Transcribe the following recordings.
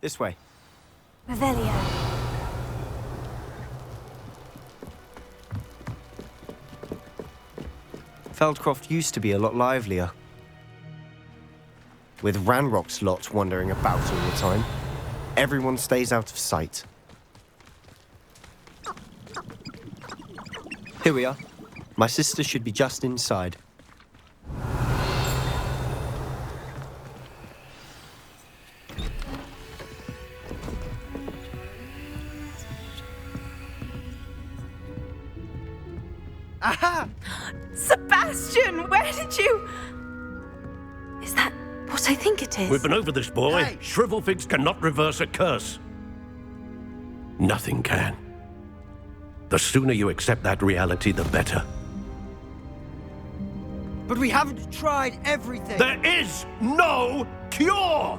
This way. Revelio. Feldcroft used to be a lot livelier. With Ranrock's lot wandering about all the time, everyone stays out of sight. Here we are. My sister should be just inside. Aha! Sebastian, where did you... Is that what I think it is? We've been over this, boy. Hey. Shrivelfigs cannot reverse a curse. Nothing can. The sooner you accept that reality, the better. But we haven't tried everything. There is no cure!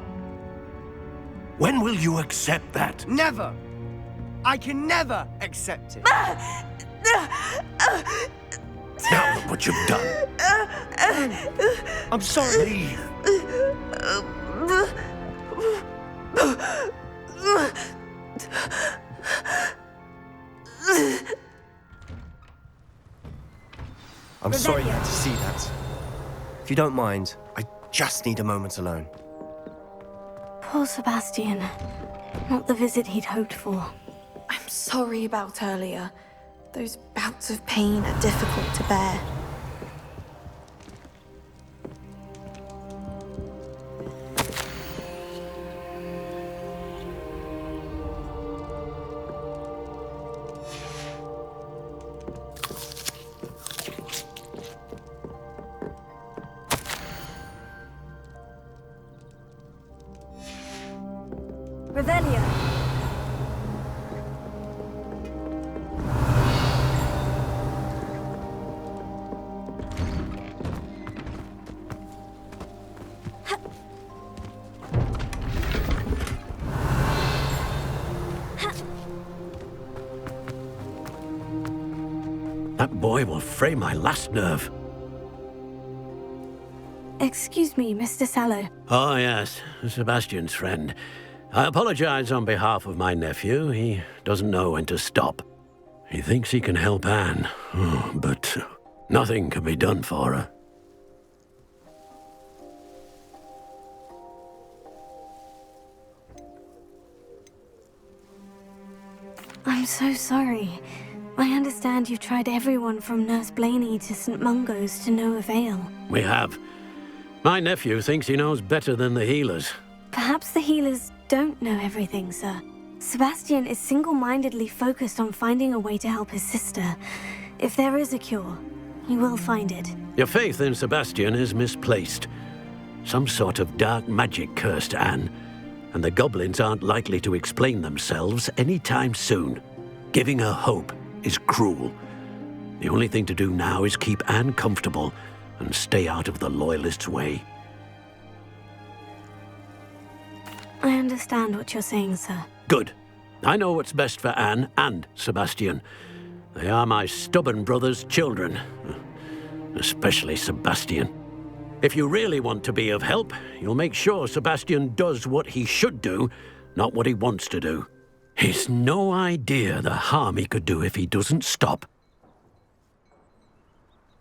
When will you accept that? Never. I can never accept it. Now look what you've done. I'm sorry. Leave. I'm sorry you had to see that. If you don't mind, I just need a moment alone. Poor Sebastian. Not the visit he'd hoped for. I'm sorry about earlier. Those bouts of pain are difficult to bear. Revelio. That boy will fray my last nerve. Excuse me, Mr. Sallow. Oh, yes, Sebastian's friend. I apologize on behalf of my nephew. He doesn't know when to stop. He thinks he can help Anne, but nothing can be done for her. I'm so sorry. I understand you've tried everyone from Nurse Blaney to St. Mungo's to no avail. We have. My nephew thinks he knows better than the healers. Perhaps the healers don't know everything, sir. Sebastian is single-mindedly focused on finding a way to help his sister. If there is a cure, he will find it. Your faith in Sebastian is misplaced. Some sort of dark magic cursed Anne, and the goblins aren't likely to explain themselves anytime soon. Giving her hope is cruel. The only thing to do now is keep Anne comfortable and stay out of the Loyalists' way. I understand what you're saying, sir. Good. I know what's best for Anne and Sebastian. They are my stubborn brother's children. Especially Sebastian. If you really want to be of help, you'll make sure Sebastian does what he should do, not what he wants to do. He's no idea the harm he could do if he doesn't stop.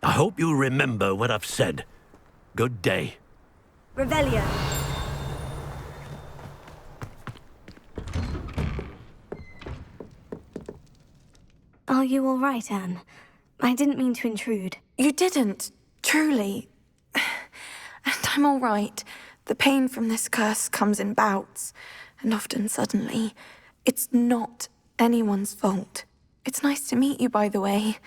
I hope you remember what I've said. Good day. Revelio. Are you all right, Anne? I didn't mean to intrude. You didn't, truly. And I'm all right. The pain from this curse comes in bouts, and often suddenly. It's not anyone's fault. It's nice to meet you, by the way.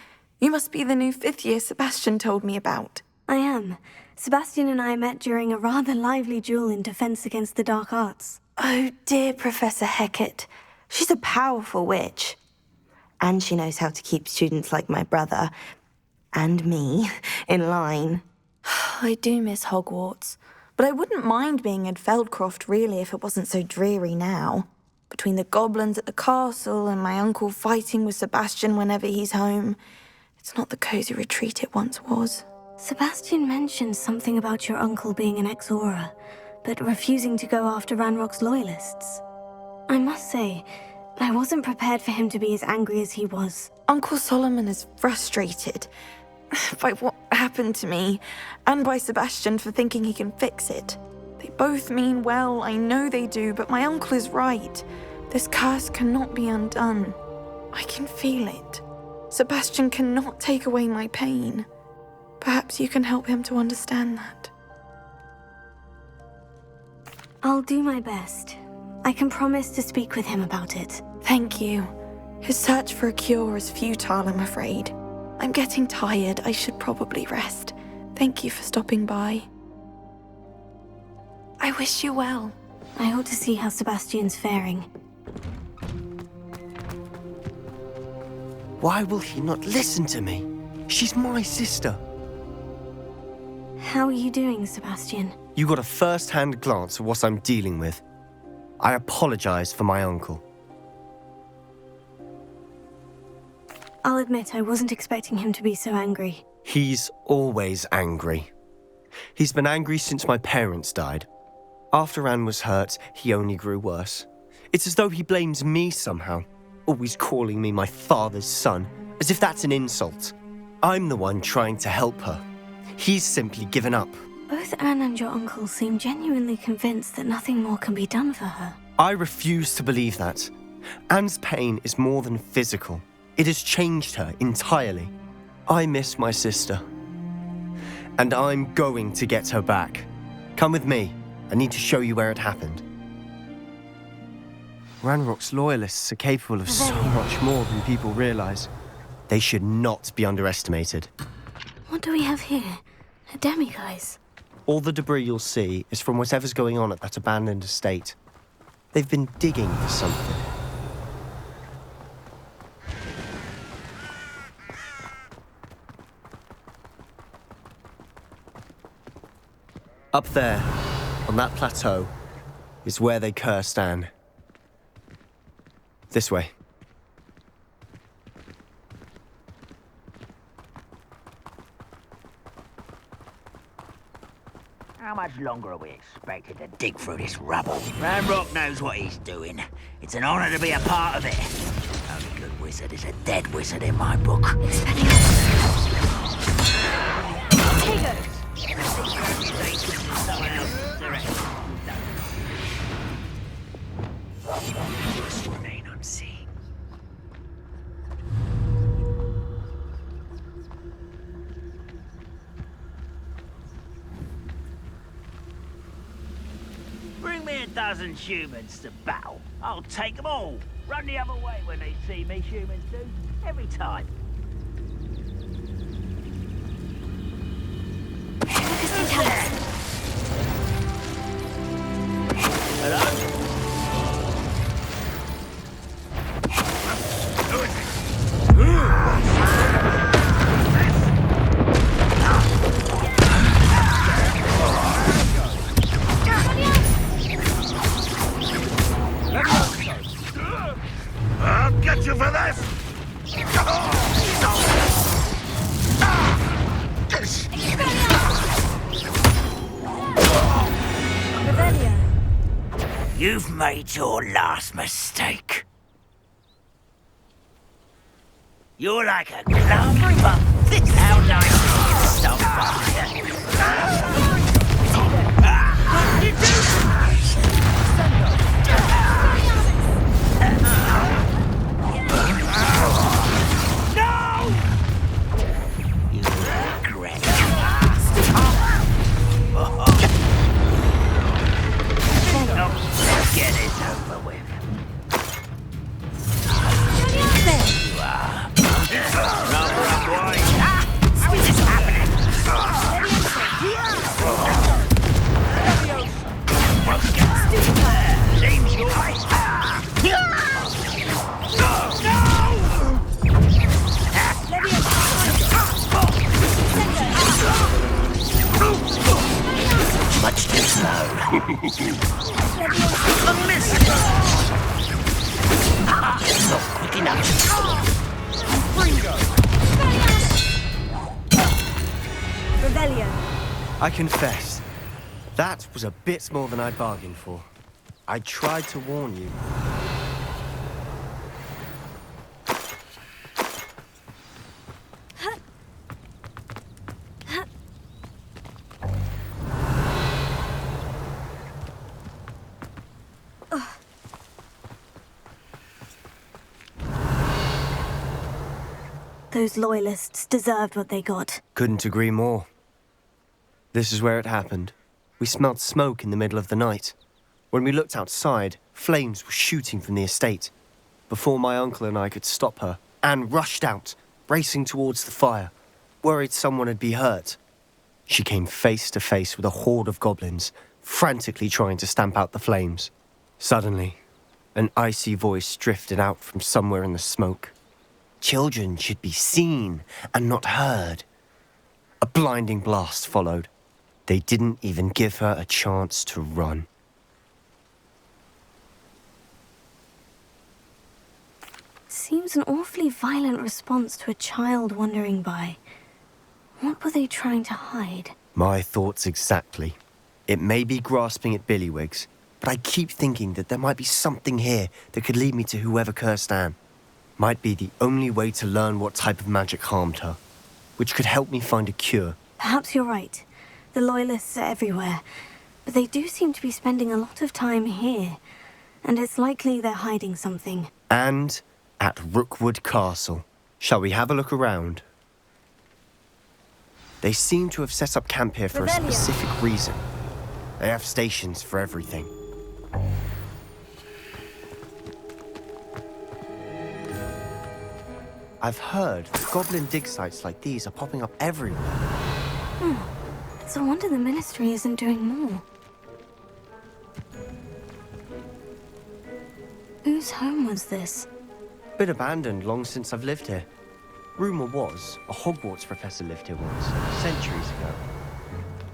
You must be the new 5th year Sebastian told me about. I am. Sebastian and I met during a rather lively duel in defense against the dark arts. Oh, dear Professor Hecat. She's a powerful witch. And she knows how to keep students like my brother, and me, in line. I do miss Hogwarts, but I wouldn't mind being in Feldcroft, really, if it wasn't so dreary now. Between the goblins at the castle and my uncle fighting with Sebastian whenever he's home, it's not the cozy retreat it once was. Sebastian mentioned something about your uncle being an ex-Aura, but refusing to go after Ranrock's loyalists. I must say, I wasn't prepared for him to be as angry as he was. Uncle Solomon is frustrated by what happened to me, and by Sebastian for thinking he can fix it. They both mean well, I know they do, but my uncle is right. This curse cannot be undone. I can feel it. Sebastian cannot take away my pain. Perhaps you can help him to understand that. I'll do my best. I can promise to speak with him about it. Thank you. His search for a cure is futile, I'm afraid. I'm getting tired. I should probably rest. Thank you for stopping by. I wish you well. I ought to see how Sebastian's faring. Why will he not listen to me? She's my sister. How are you doing, Sebastian? You got a first-hand glance at what I'm dealing with. I apologize for my uncle. I'll admit I wasn't expecting him to be so angry. He's always angry. He's been angry since my parents died. After Anne was hurt, he only grew worse. It's as though he blames me somehow, always calling me my father's son, as if that's an insult. I'm the one trying to help her. He's simply given up. Both Anne and your uncle seem genuinely convinced that nothing more can be done for her. I refuse to believe that. Anne's pain is more than physical. It has changed her entirely. I miss my sister. And I'm going to get her back. Come with me. I need to show you where it happened. Ranrock's loyalists are capable of so much more than people realize. They should not be underestimated. What do we have here? A demiguise? All the debris you'll see is from whatever's going on at that abandoned estate. They've been digging for something. Up there, on that plateau, is where they cursed Anne. This way. How much longer are we expected to dig through this rubble? Ranrock knows what he's doing. It's an honor to be a part of it. Only good wizard is a dead wizard in my book. Just remain unseen. Bring me a dozen humans to battle. I'll take them all. Run the other way when they see me, humans do. Every time. Hello? I'll get you for this! You've made your last mistake. You're like a glove, but this how nice you stop fire. Get it over with. There you are. Number up, boy. What is happening? Seems your way. Much too slow. A miss! Not quick enough. Revelio. I confess, that was a bit more than I bargained for. I tried to warn you. Those loyalists deserved what they got. Couldn't agree more. This is where it happened. We smelled smoke in the middle of the night. When we looked outside, flames were shooting from the estate. Before my uncle and I could stop her, Anne rushed out, racing towards the fire, worried someone had been hurt. She came face to face with a horde of goblins, frantically trying to stamp out the flames. Suddenly, an icy voice drifted out from somewhere in the smoke. Children should be seen and not heard. A blinding blast followed. They didn't even give her a chance to run. Seems an awfully violent response to a child wandering by. What were they trying to hide? My thoughts exactly. It may be grasping at Billywigs, but I keep thinking that there might be something here that could lead me to whoever cursed Anne. Might be the only way to learn what type of magic harmed her, which could help me find a cure. Perhaps you're right. The Loyalists are everywhere, but they do seem to be spending a lot of time here, and it's likely they're hiding something. And at Rookwood Castle. Shall we have a look around? They seem to have set up camp here for a specific reason. They have stations for everything. I've heard that goblin dig sites like these are popping up everywhere. It's a wonder the Ministry isn't doing more. Whose home was this? Been abandoned long since I've lived here. Rumour was a Hogwarts professor lived here once, centuries ago.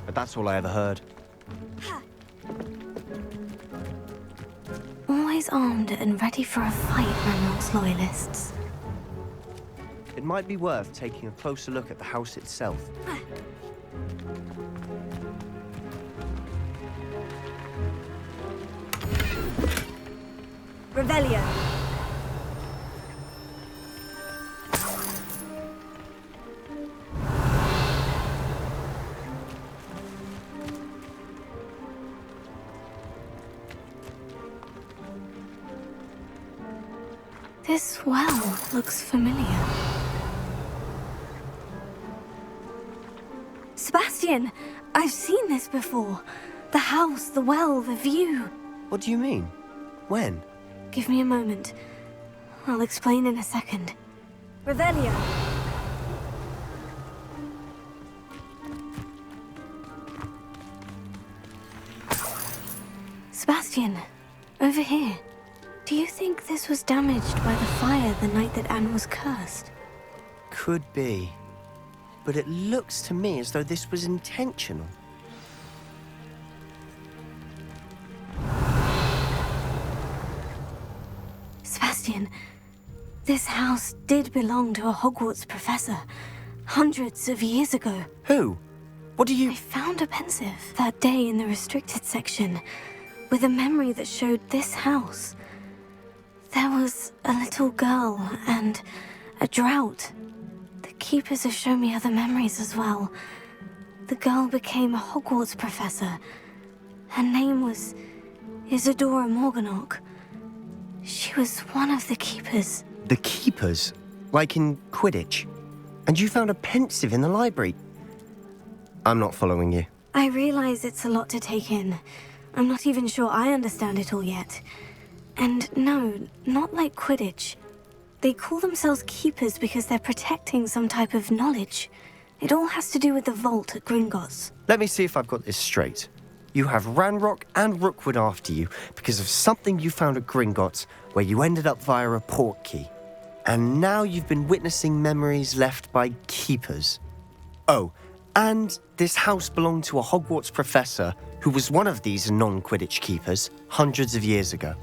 But that's all I ever heard. Always armed and ready for a fight, Ranrock's Loyalists. It might be worth taking a closer look at the house itself. Revelio. This well looks familiar. Sebastian! I've seen this before. The house, the well, the view. What do you mean? When? Give me a moment. I'll explain in a second. Revelio. Sebastian, over here. Do you think this was damaged by the fire the night that Anne was cursed? Could be. But it looks to me as though this was intentional. Sebastian, this house did belong to a Hogwarts professor, hundreds of years ago. Who? What do you... I found a pensive that day in the restricted section, with a memory that showed this house. There was a little girl and a drought. The keepers have shown me other memories as well. The girl became a Hogwarts professor. Her name was Isadora Morganach. She was one of the keepers. The keepers? Like in Quidditch? And you found a pensive in the library? I'm not following you. I realize it's a lot to take in. I'm not even sure I understand it all yet. And no, not like Quidditch. They call themselves keepers because they're protecting some type of knowledge. It all has to do with the vault at Gringotts. Let me see if I've got this straight. You have Ranrock and Rookwood after you because of something you found at Gringotts where you ended up via a portkey. And now you've been witnessing memories left by keepers. Oh, and this house belonged to a Hogwarts professor who was one of these non-Quidditch keepers hundreds of years ago.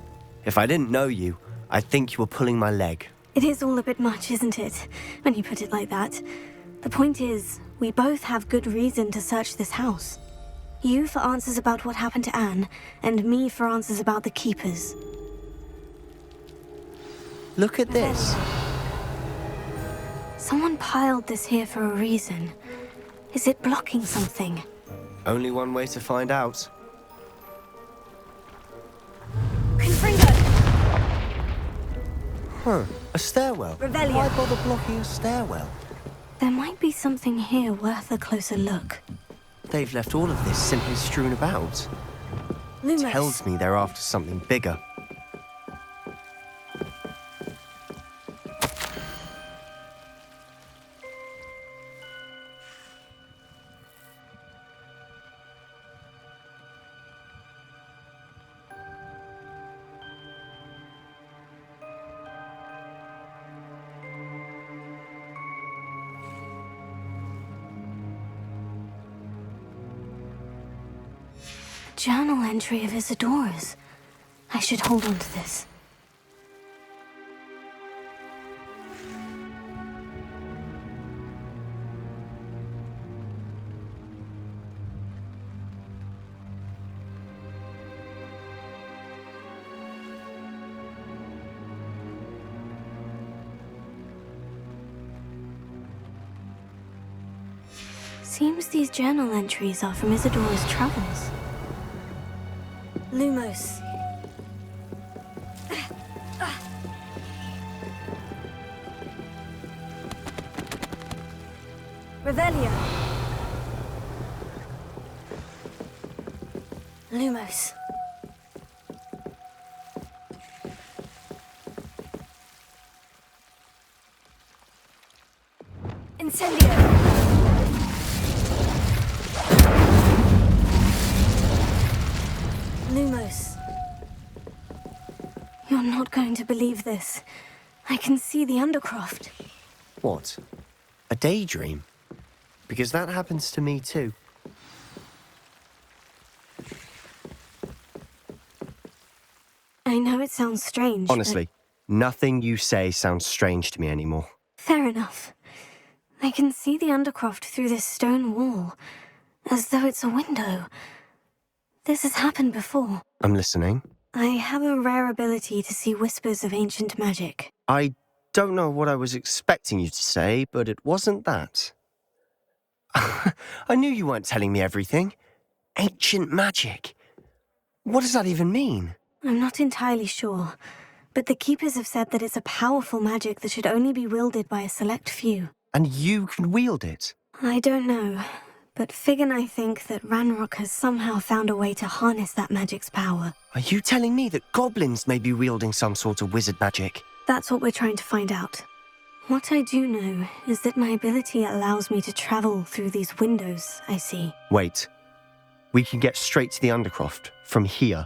If I didn't know you, I'd think you were pulling my leg. It is all a bit much, isn't it, when you put it like that? The point is, we both have good reason to search this house. You for answers about what happened to Anne, and me for answers about the keepers. Look at this. Someone piled this here for a reason. Is it blocking something? Only one way to find out. Confringo! Huh, a stairwell. Revelio. Why bother blocking a stairwell? There might be something here worth a closer look. They've left all of this simply strewn about. Lumos. Tells me they're after something bigger. Journal entry of Isadora's. I should hold on to this. Seems these journal entries are from Isadora's travels. Lumos. Revelio. Lumos. Incendio. Lumos. You're not going to believe this. I can see the Undercroft. What? A daydream? Because that happens to me too. I know it sounds strange. Honestly, nothing you say sounds strange to me anymore. Fair enough. I can see the Undercroft through this stone wall, as though it's a window. This has happened before. I'm listening. I have a rare ability to see whispers of ancient magic. I don't know what I was expecting you to say, but it wasn't that. I knew you weren't telling me everything. Ancient magic. What does that even mean? I'm not entirely sure, but the Keepers have said that it's a powerful magic that should only be wielded by a select few. And you can wield it? I don't know, but Fig and I think that Ranrock has somehow found a way to harness that magic's power. Are you telling me that goblins may be wielding some sort of wizard magic? That's what we're trying to find out. What I do know is that my ability allows me to travel through these windows I see. Wait. We can get straight to the Undercroft from here.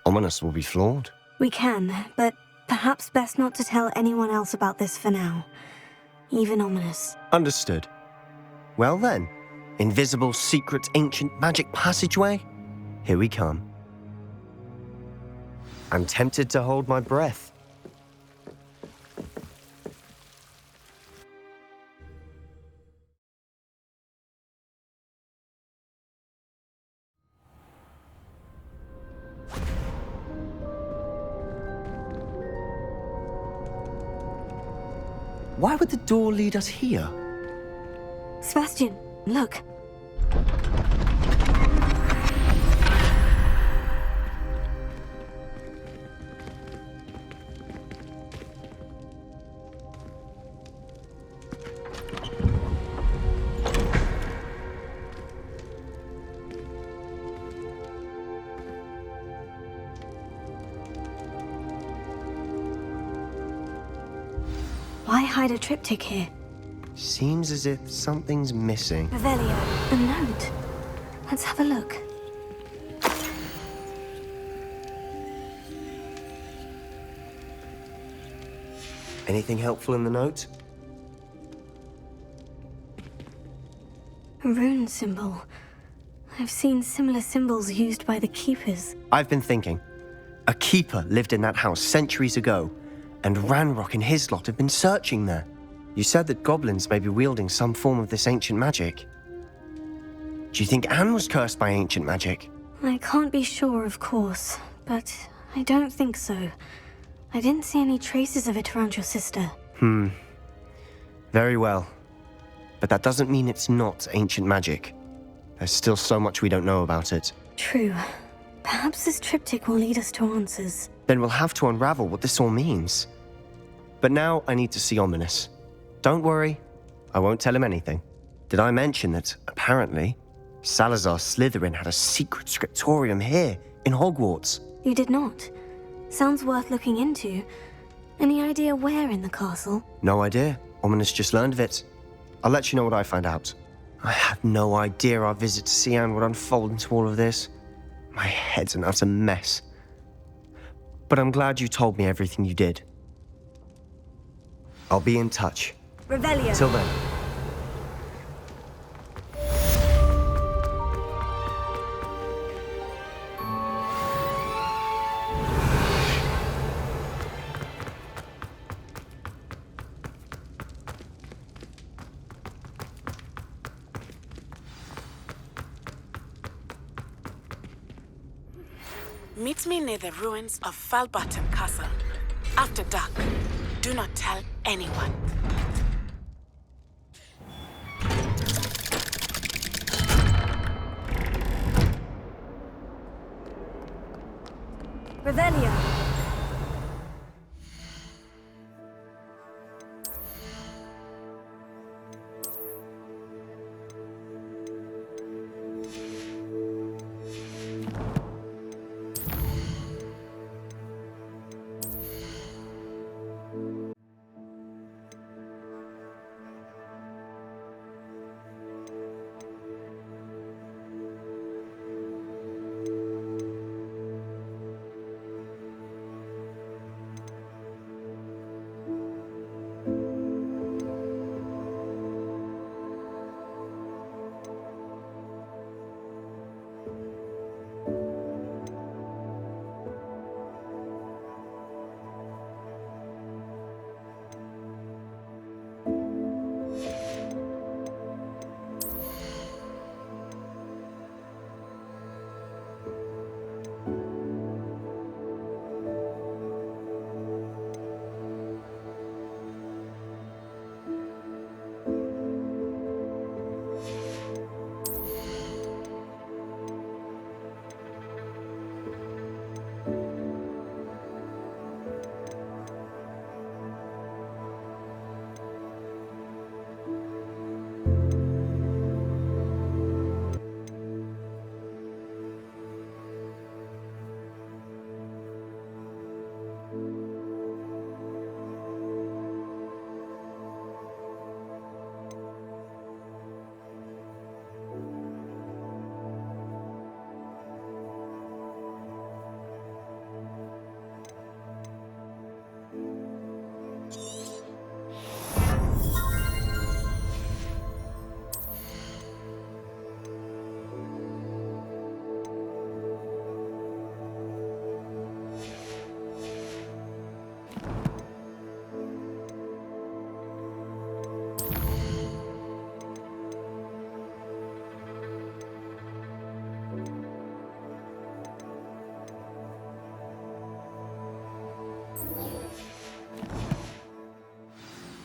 Ominous will be flawed. We can, but perhaps best not to tell anyone else about this for now. Even Ominous. Understood. Well then, invisible, secret, ancient magic passageway? Here we come. I'm tempted to hold my breath. Why would the door lead us here? Sebastian, look. Why hide a triptych here? Seems as if something's missing. Revelio. A note. Let's have a look. Anything helpful in the note? A rune symbol. I've seen similar symbols used by the Keepers. I've been thinking. A keeper lived in that house centuries ago, and Ranrock and his lot have been searching there. You said that goblins may be wielding some form of this ancient magic. Do you think Anne was cursed by ancient magic? I can't be sure, of course, but I don't think so. I didn't see any traces of it around your sister. Very well. But that doesn't mean it's not ancient magic. There's still so much we don't know about it. True. Perhaps this triptych will lead us to answers. Then we'll have to unravel what this all means. But now I need to see Ominous. Don't worry, I won't tell him anything. Did I mention that, apparently, Salazar Slytherin had a secret scriptorium here, in Hogwarts? You did not. Sounds worth looking into. Any idea where in the castle? No idea. Ominous just learned of it. I'll let you know what I find out. I had no idea our visit to Cian would unfold into all of this. My head's an utter mess. But I'm glad you told me everything you did. I'll be in touch. Revelio. Till then. Meet me near the ruins of Falbottom Castle. After dark. Do not tell anyone. Revelio.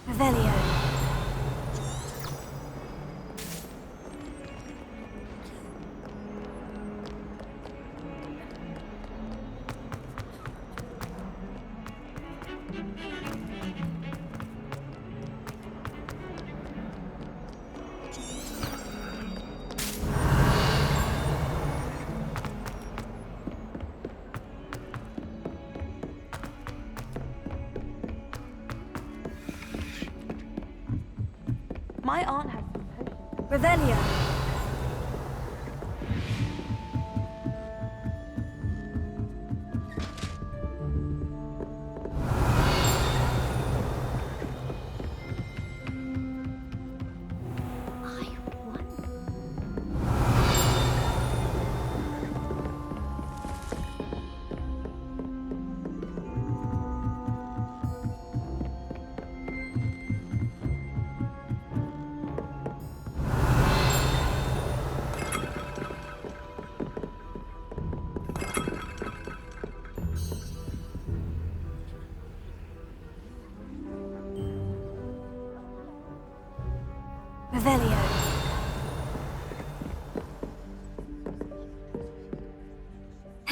Revelio. My aunt has some potions. Revelio.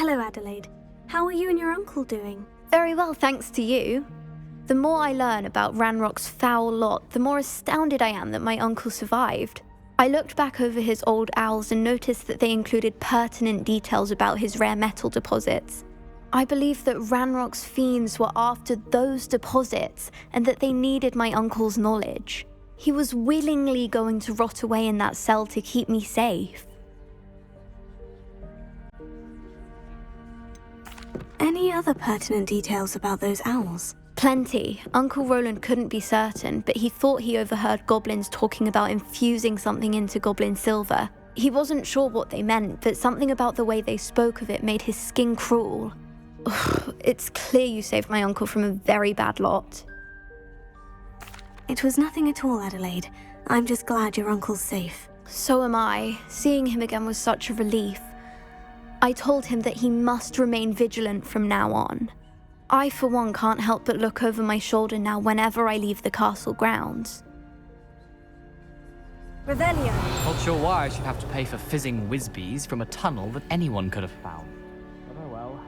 Hello, Adelaide. How are you and your uncle doing? Very well, thanks to you. The more I learn about Ranrock's foul lot, the more astounded I am that my uncle survived. I looked back over his old owls and noticed that they included pertinent details about his rare metal deposits. I believe that Ranrock's fiends were after those deposits and that they needed my uncle's knowledge. He was willingly going to rot away in that cell to keep me safe. Any other pertinent details about those owls? Plenty. Uncle Roland couldn't be certain, but he thought he overheard goblins talking about infusing something into goblin silver. He wasn't sure what they meant, but something about the way they spoke of it made his skin crawl. Ugh, it's clear you saved my uncle from a very bad lot. It was nothing at all, Adelaide. I'm just glad your uncle's safe. So am I. Seeing him again was such a relief. I told him that he must remain vigilant from now on. I, for one, can't help but look over my shoulder now whenever I leave the castle grounds. Revelio. Not sure why I should have to pay for fizzing whiz-bees from a tunnel that anyone could have found. But oh well.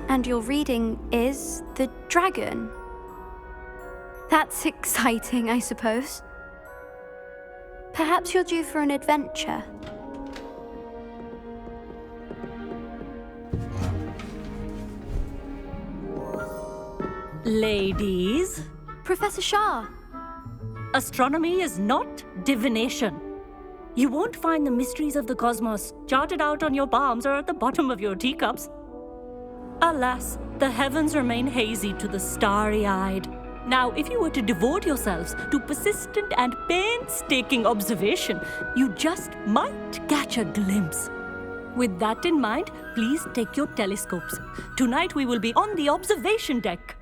And your reading is The Dragon. That's exciting, I suppose. Perhaps you're due for an adventure. Ladies, Professor Shah. astronomy is not divination. You won't find the mysteries of the cosmos charted out on your palms or at the bottom of your teacups. Alas, the heavens remain hazy to the starry-eyed. Now, if you were to devote yourselves to persistent and painstaking observation, you just might catch a glimpse. With that in mind, please take your telescopes. Tonight we will be on the observation deck.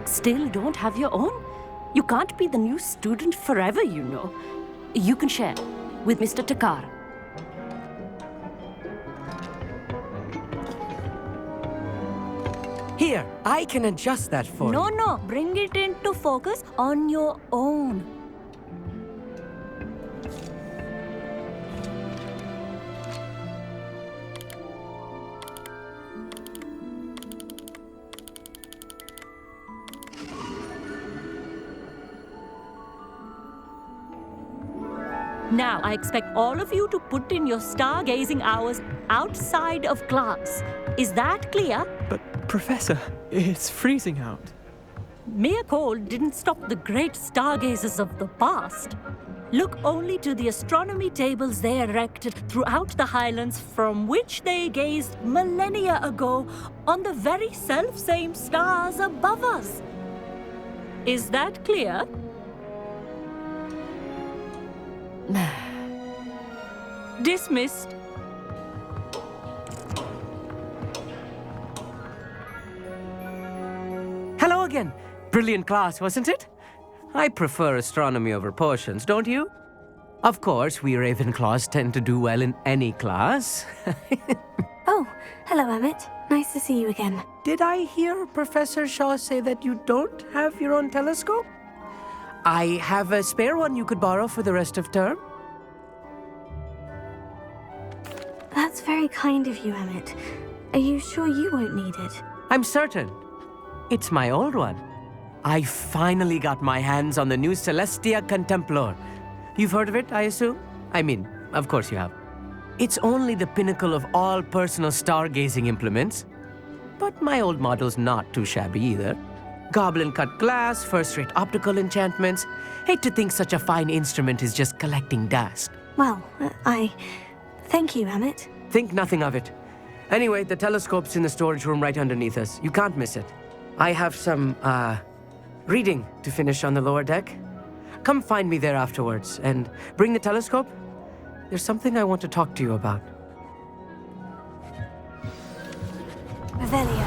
Still don't have your own? You can't be the new student forever, you know. You can share with Mr. Takar. Here, I can adjust that for you. No, bring it into focus on your own. Now, I expect all of you to put in your stargazing hours outside of class. Is that clear? But, Professor, it's freezing out. Mere cold didn't stop the great stargazers of the past. Look only to the astronomy tables they erected throughout the highlands from which they gazed millennia ago on the very self-same stars above us. Is that clear? Dismissed. Hello again. Brilliant class, wasn't it? I prefer astronomy over potions, don't you? Of course, we Ravenclaws tend to do well in any class. Oh, hello, Emmett. Nice to see you again. Did I hear Professor Shaw say that you don't have your own telescope? I have a spare one you could borrow for the rest of term. That's very kind of you, Emmett. Are you sure you won't need it? I'm certain. It's my old one. I finally got my hands on the new Celestia Contemplor. You've heard of it, I assume? I mean, of course you have. It's only the pinnacle of all personal stargazing implements. But my old model's not too shabby either. Goblin-cut glass, first-rate optical enchantments. Hate to think such a fine instrument is just collecting dust. Well, thank you, Emmett. Think nothing of it. Anyway, the telescope's in the storage room right underneath us. You can't miss it. I have some, reading to finish on the lower deck. Come find me there afterwards, and bring the telescope. There's something I want to talk to you about. Revelio.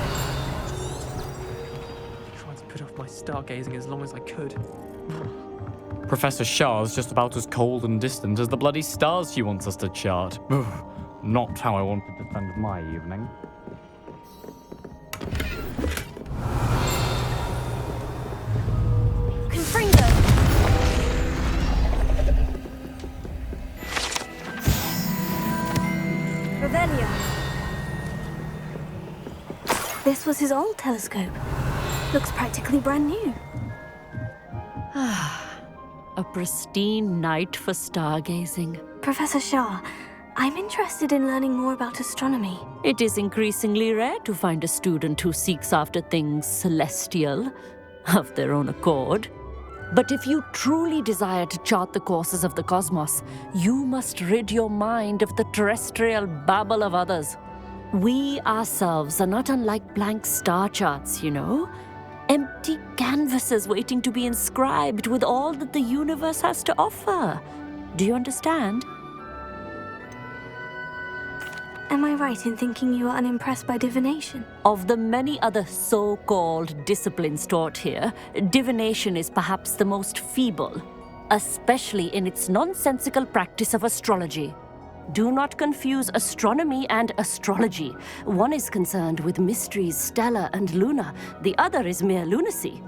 Tried to put off my stargazing as long as I could. Professor Shah's just about as cold and distant as the bloody stars she wants us to chart. Not how I wanted to spend my evening. Revelio. This was his old telescope. Looks practically brand new. A pristine night for stargazing. Professor Shah, I'm interested in learning more about astronomy. It is increasingly rare to find a student who seeks after things celestial of their own accord. But if you truly desire to chart the courses of the cosmos, you must rid your mind of the terrestrial babble of others. We ourselves are not unlike blank star charts, you know. Empty canvases waiting to be inscribed with all that the universe has to offer. Do you understand? Am I right in thinking you are unimpressed by divination? Of the many other so-called disciplines taught here, divination is perhaps the most feeble, especially in its nonsensical practice of astrology. Do not confuse astronomy and astrology. One is concerned with mysteries stellar and lunar, the other is mere lunacy.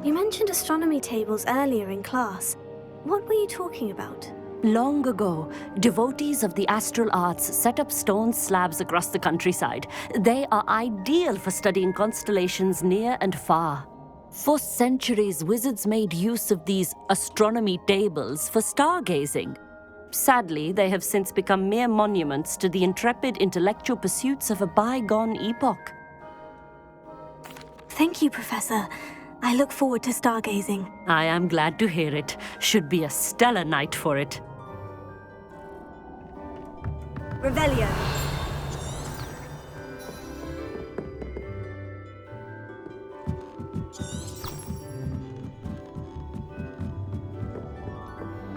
You mentioned astronomy tables earlier in class. What were you talking about? Long ago, devotees of the astral arts set up stone slabs across the countryside. They are ideal for studying constellations near and far. For centuries, wizards made use of these astronomy tables for stargazing. Sadly, they have since become mere monuments to the intrepid intellectual pursuits of a bygone epoch. Thank you, Professor. I look forward to stargazing. I am glad to hear it. Should be a stellar night for it. Revelio.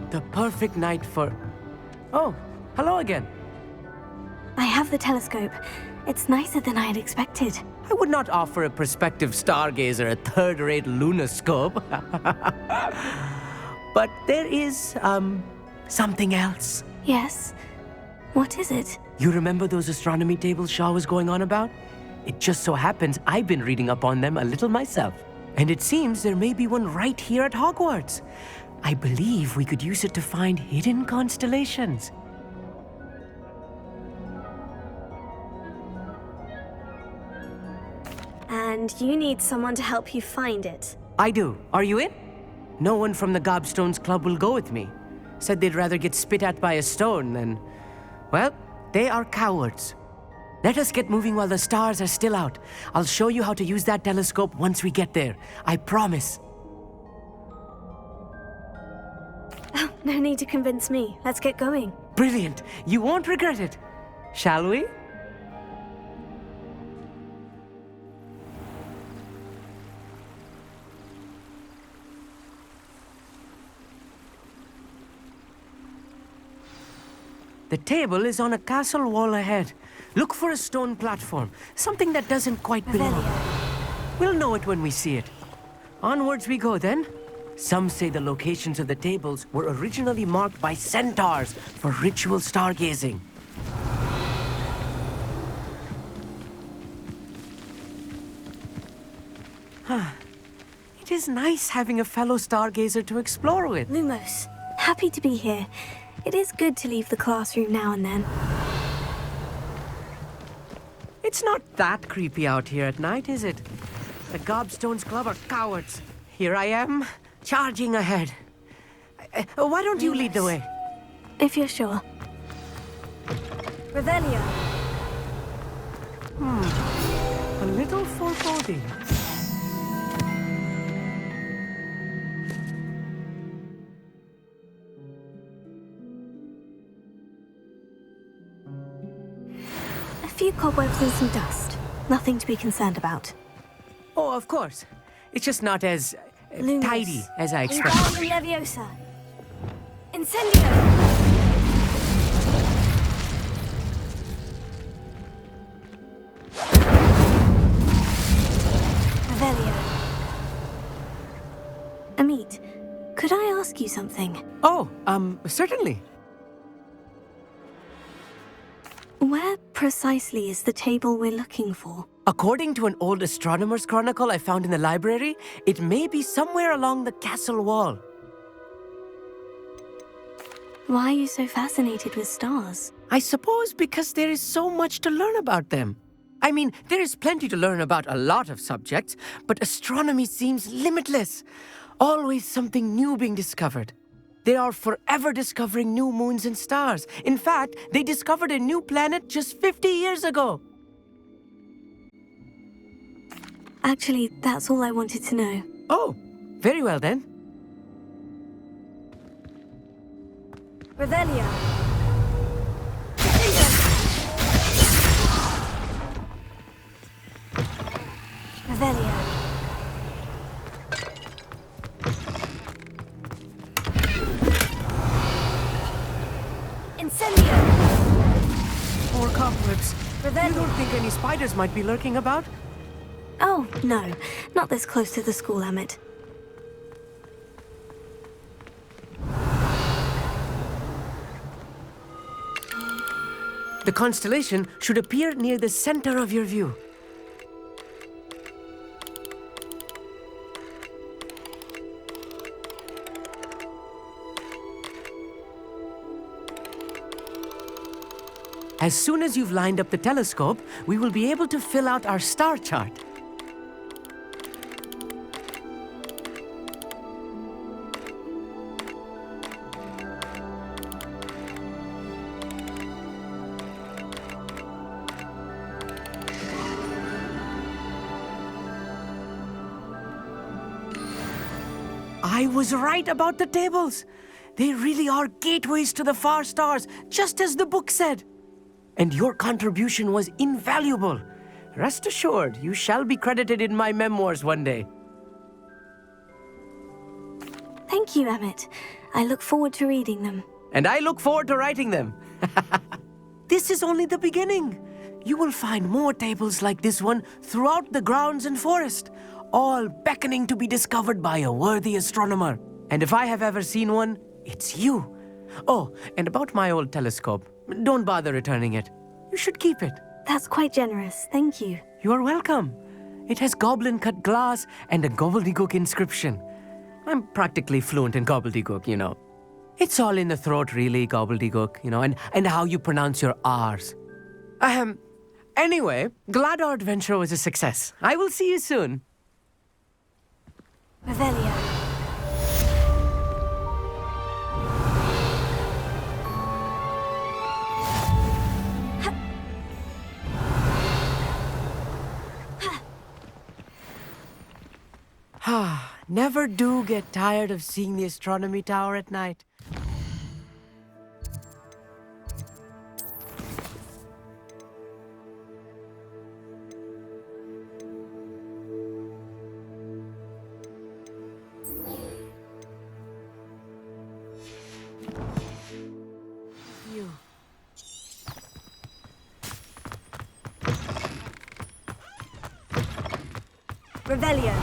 The perfect night for... Oh, hello again. I have the telescope. It's nicer than I had expected. I would not offer a prospective stargazer a third-rate lunoscope. But there is, something else. Yes? What is it? You remember those astronomy tables Shaw was going on about? It just so happens I've been reading up on them a little myself. And it seems there may be one right here at Hogwarts. I believe we could use it to find hidden constellations. And you need someone to help you find it. I do. Are you in? No one from the Gobstones Club will go with me. Said they'd rather get spit at by a stone than... Well, they are cowards. Let us get moving while the stars are still out. I'll show you how to use that telescope once we get there. I promise. Oh, no need to convince me. Let's get going. Brilliant. You won't regret it. Shall we? The table is on a castle wall ahead. Look for a stone platform, something that doesn't quite belong. We'll know it when we see it. Onwards we go then. Some say the locations of the tables were originally marked by centaurs for ritual stargazing. It is nice having a fellow stargazer to explore with. Lumos, happy to be here. It is good to leave the classroom now and then. It's not that creepy out here at night, is it? The Gobstones Club are cowards. Here I am, charging ahead. Why don't you lead the way? If you're sure. Revelio. A little foreboding. A few cobwebs and some dust. Nothing to be concerned about. Oh, of course. It's just not as tidy as I expected. Wingardium Leviosa. Incendio! Revelio. Amit, could I ask you something? Oh, certainly. Where precisely is the table we're looking for? According to an old astronomer's chronicle I found in the library, it may be somewhere along the castle wall. Why are you so fascinated with stars? I suppose because there is so much to learn about them. I mean, there is plenty to learn about a lot of subjects, but astronomy seems limitless. Always something new being discovered. They are forever discovering new moons and stars. In fact, they discovered a new planet just 50 years ago. Actually, that's all I wanted to know. Oh, very well then. Revelia! Revelia. Incendio! More cobwebs. Revelia. You don't think any spiders might be lurking about? Oh, no. Not this close to the school, Amit. The constellation should appear near the center of your view. As soon as you've lined up the telescope, we will be able to fill out our star chart. I was right about the tables. They really are gateways to the far stars, just as the book said. And your contribution was invaluable. Rest assured, you shall be credited in my memoirs one day. Thank you, Amit. I look forward to reading them. And I look forward to writing them. This is only the beginning. You will find more tables like this one throughout the grounds and forest, all beckoning to be discovered by a worthy astronomer. And if I have ever seen one, it's you. Oh, and about my old telescope, don't bother returning it. You should keep it. That's quite generous, thank you. You are welcome. It has goblin-cut glass and a gobbledygook inscription. I'm practically fluent in gobbledygook, you know. It's all in the throat, really, gobbledygook, you know, and how you pronounce your R's. Anyway, glad our adventure was a success. I will see you soon. Revelia. Never do get tired of seeing the astronomy tower at night. Revelia.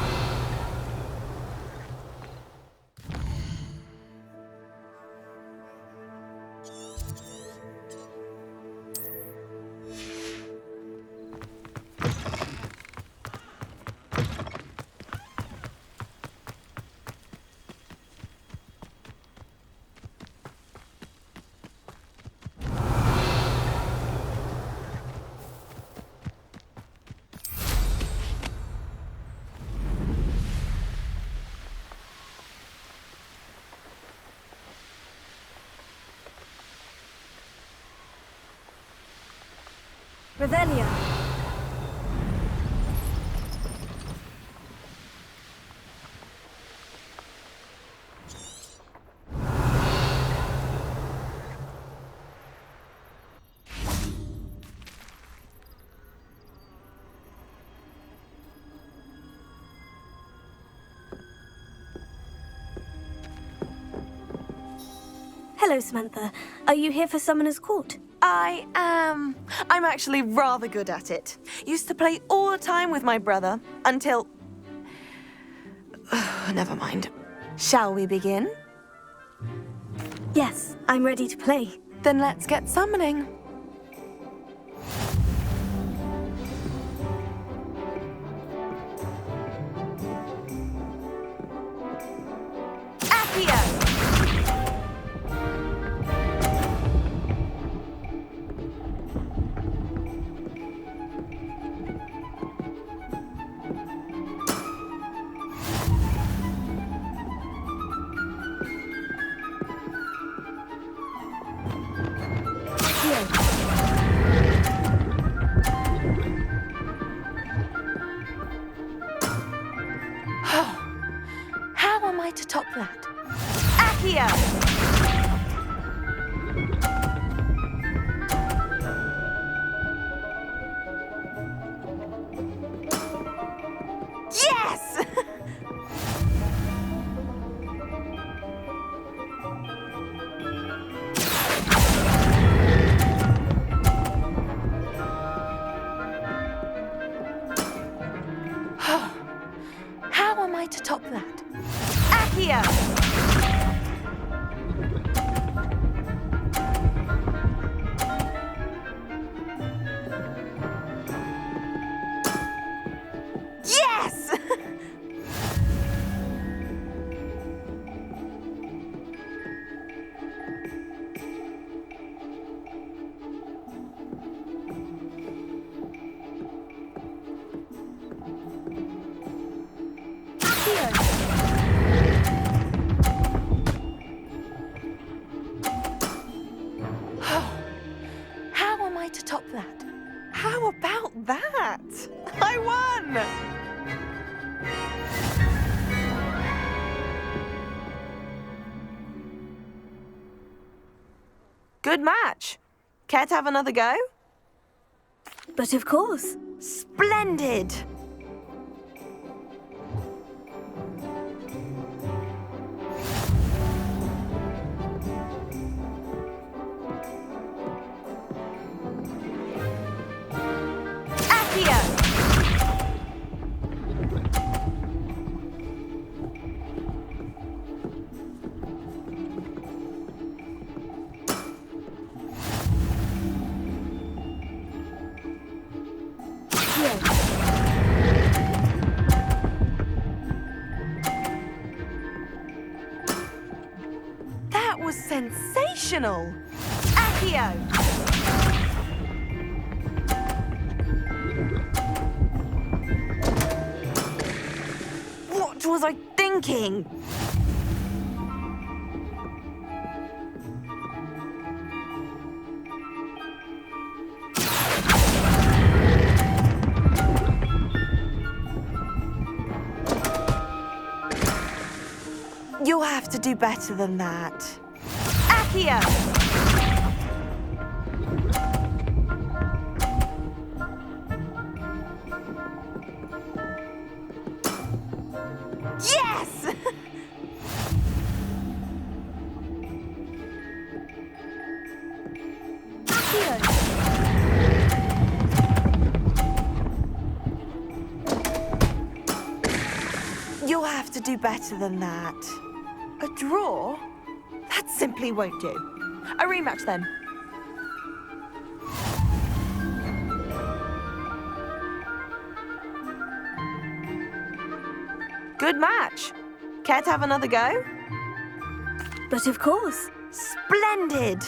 Revelia. Hello, Samantha. Are you here for Summoner's Court? I am. I'm actually rather good at it. Used to play all the time with my brother until... Never mind. Shall we begin? Yes, I'm ready to play. Then let's get summoning. Accio! to top that? How about that? I won! Good match. Care to have another go? But of course. Splendid! Accio! That was sensational! Accio! What was I thinking? You'll have to do better than that. Accio! Yes! You'll have to do better than that. A draw? That simply won't do. A rematch then. Good match. Care to have another go? But of course. Splendid!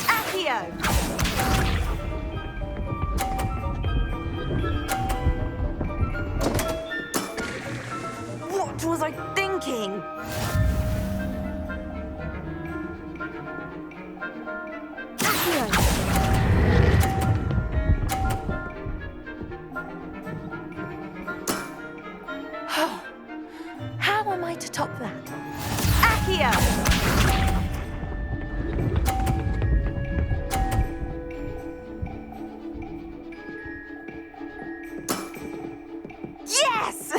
Accio! What was I thinking? How am I to top that? Accio! Yes!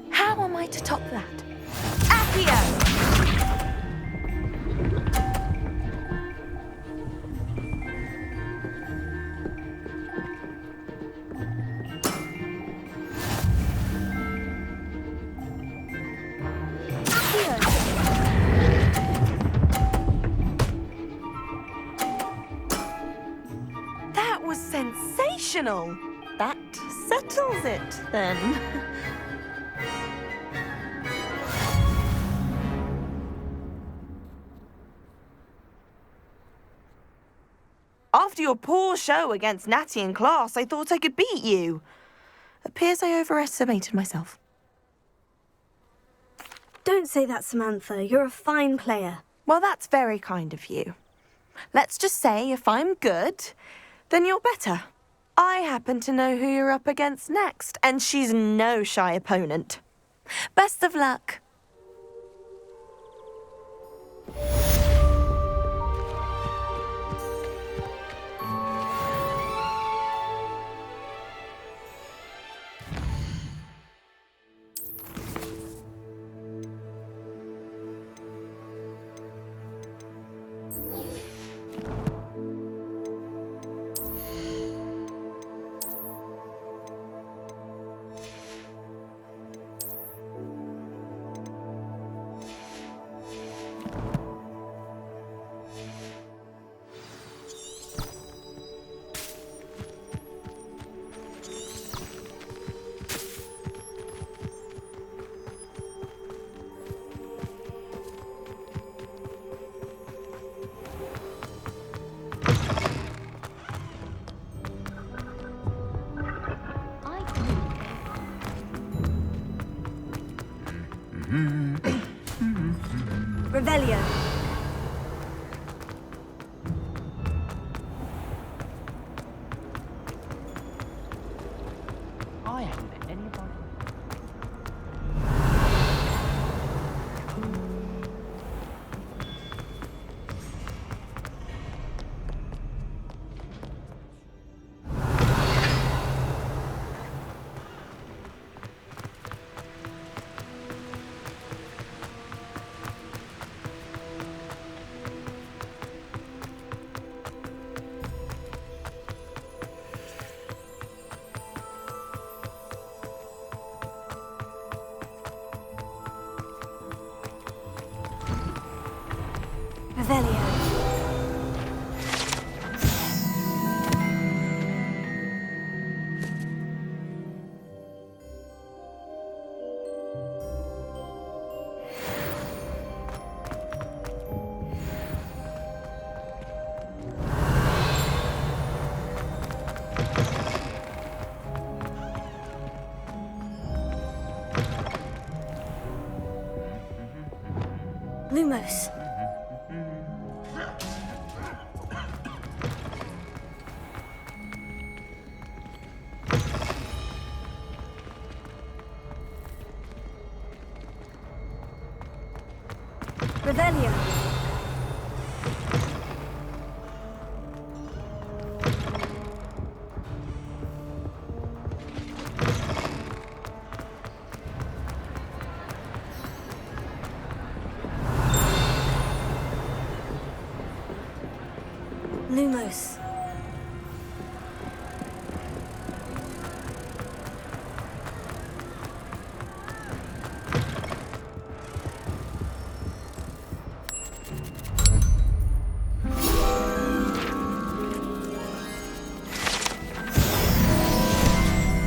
How am I to top that? Accio! That was sensational. That settles it, then. After your poor show against Natty in class, I thought I could beat you. Appears I overestimated myself. Don't say that, Samantha. You're a fine player. Well, that's very kind of you. Let's just say if I'm good, then you're better. I happen to know who you're up against next, and she's no shy opponent. Best of luck. Revelio. I haven't met anybody. Revelio. Lumos. Revelio. Lumos.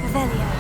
Revelio.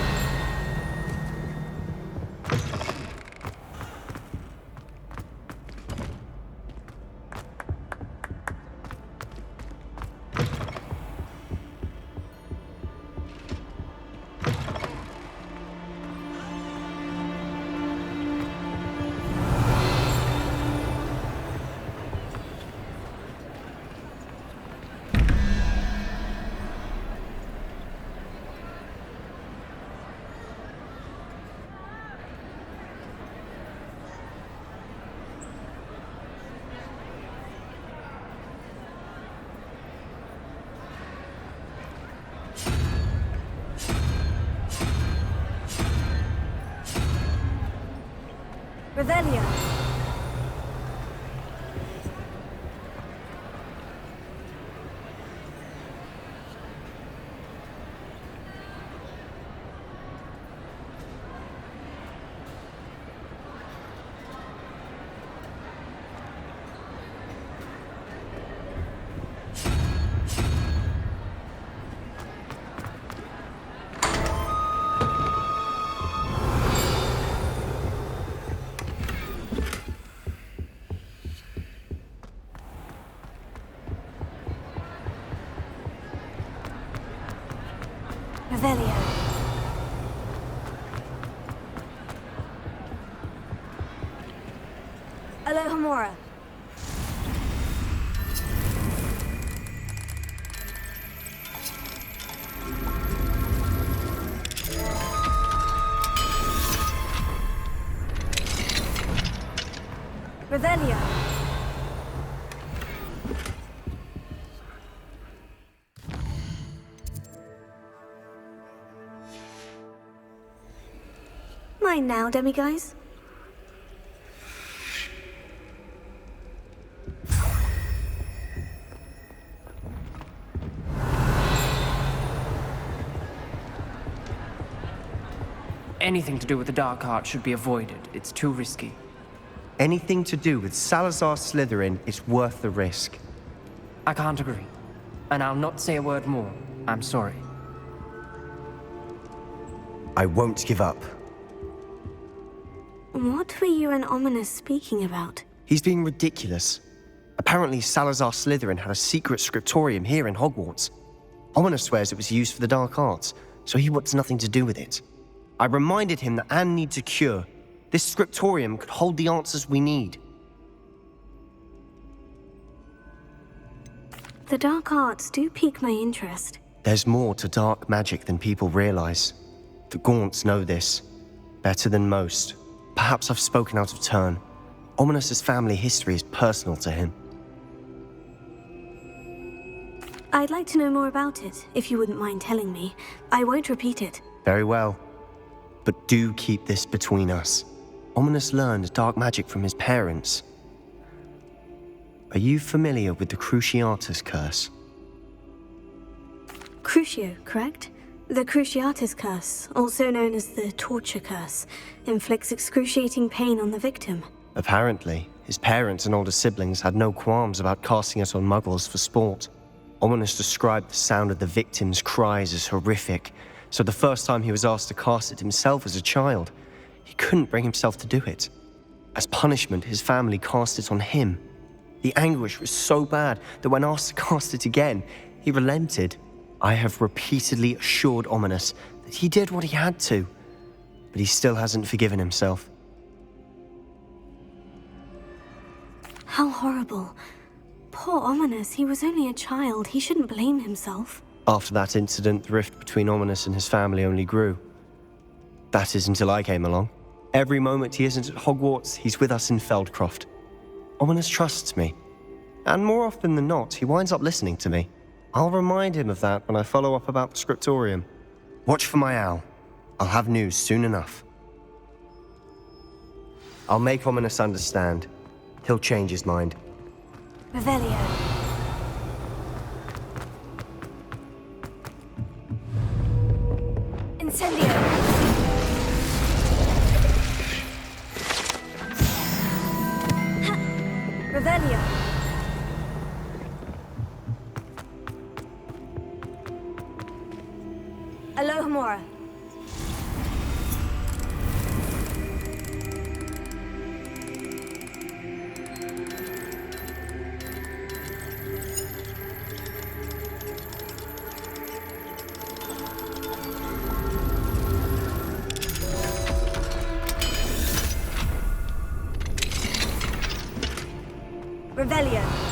Revelio. Revelio. Alohomora. Revelio. Mine now, demiguys. Anything to do with the Dark Art should be avoided. It's too risky. Anything to do with Salazar Slytherin is worth the risk. I can't agree. And I'll not say a word more. I'm sorry. I won't give up. What were you and Ominous speaking about? He's being ridiculous. Apparently, Salazar Slytherin had a secret scriptorium here in Hogwarts. Ominous swears it was used for the Dark Arts, so he wants nothing to do with it. I reminded him that Anne needs a cure, This scriptorium could hold the answers we need. The dark arts do pique my interest. There's more to dark magic than people realize. The Gaunts know this. Better than most. Perhaps I've spoken out of turn. Ominous's family history is personal to him. I'd like to know more about it, if you wouldn't mind telling me. I won't repeat it. Very well. But do keep this between us. Ominous learned dark magic from his parents. Are you familiar with the Cruciatus curse? Crucio, correct? The Cruciatus curse, also known as the torture curse, inflicts excruciating pain on the victim. Apparently, his parents and older siblings had no qualms about casting it on muggles for sport. Ominous described the sound of the victim's cries as horrific, so the first time he was asked to cast it himself as a child, he couldn't bring himself to do it. As punishment, his family cast it on him. The anguish was so bad that when asked to cast it again, he relented. I have repeatedly assured Ominous that he did what he had to, but he still hasn't forgiven himself. How horrible. Poor Ominous, he was only a child. He shouldn't blame himself. After that incident, the rift between Ominous and his family only grew. That is until I came along. Every moment he isn't at Hogwarts, he's with us in Feldcroft. Ominous trusts me. And more often than not, he winds up listening to me. I'll remind him of that when I follow up about the scriptorium. Watch for my owl. I'll have news soon enough. I'll make Ominous understand. He'll change his mind. Revelio. Incendio. Revelio. Alohomora. Revelio.